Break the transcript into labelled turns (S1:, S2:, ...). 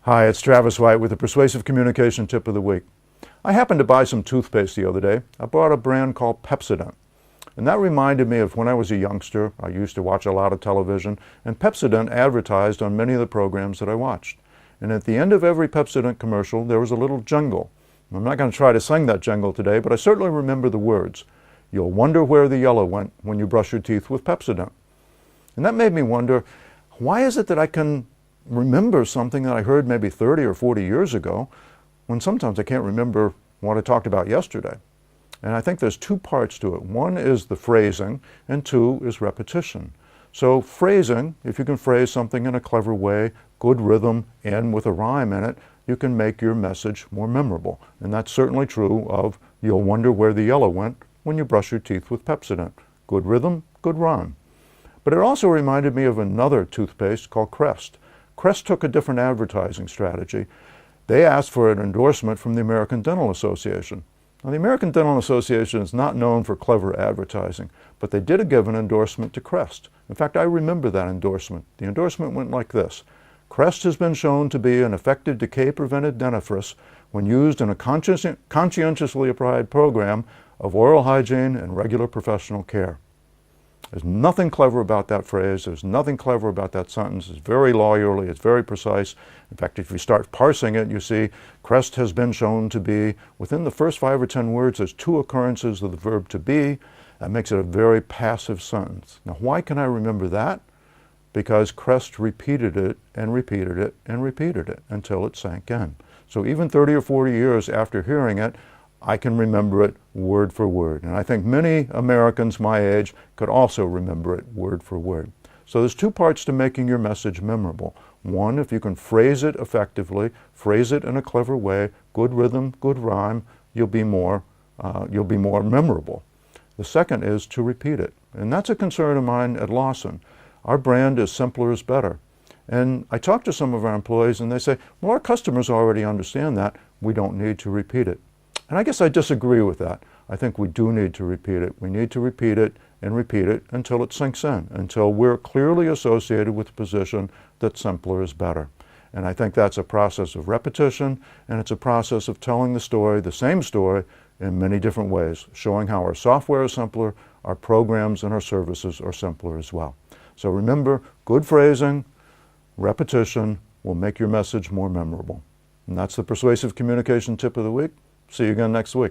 S1: Hi, it's Travis White with the Persuasive Communication Tip of the Week. I happened to buy some toothpaste the other day. I bought a brand called Pepsodent. And that reminded me of when I was a youngster. I used to watch a lot of television, and Pepsodent advertised on many of the programs that I watched. And at the end of every Pepsodent commercial, there was a little jingle. I'm not going to try to sing that jingle today, but I certainly remember the words. You'll wonder where the yellow went when you brush your teeth with Pepsodent. And that made me wonder, why is it that I can remember something that I heard maybe 30 or 40 years ago, when sometimes I can't remember what I talked about yesterday? And I think there's two parts to it. One is the phrasing, and two is repetition. So phrasing, if you can phrase something in a clever way, good rhythm, and with a rhyme in it, you can make your message more memorable. And that's certainly true of you'll wonder where the yellow went when you brush your teeth with Pepsodent. Good rhythm, good rhyme. But it also reminded me of another toothpaste called Crest. Crest took a different advertising strategy. They asked for an endorsement from the American Dental Association. Now, the American Dental Association is not known for clever advertising, but they did give an endorsement to Crest. In fact, I remember that endorsement. The endorsement went like this. Crest has been shown to be an effective decay-prevented dentifrice when used in a conscientiously applied program of oral hygiene and regular professional care. There's nothing clever about that phrase. There's nothing clever about that sentence. It's very lawyerly. It's very precise. In fact, if you start parsing it, you see Crest has been shown to be, within the first 5 or 10 words, there's 2 occurrences of the verb to be. That makes it a very passive sentence. Now, why can I remember that? Because Crest repeated it and repeated it and repeated it until it sank in. So even 30 or 40 years after hearing it, I can remember it word for word. And I think many Americans my age could also remember it word for word. So there's 2 parts to making your message memorable. One, if you can phrase it effectively, phrase it in a clever way, good rhythm, good rhyme, you'll be more memorable. The second is to repeat it. And that's a concern of mine at Lawson. Our brand is simpler is better. And I talk to some of our employees and they say, well, our customers already understand that. We don't need to repeat it. And I guess I disagree with that. I think we do need to repeat it. We need to repeat it until it sinks in, until we're clearly associated with the position that simpler is better. And I think that's a process of repetition, and it's a process of telling the story, the same story, in many different ways, showing how our software is simpler, our programs and our services are simpler as well. So remember, good phrasing, repetition will make your message more memorable. And that's the Persuasive Communication Tip of the Week. See you again next week.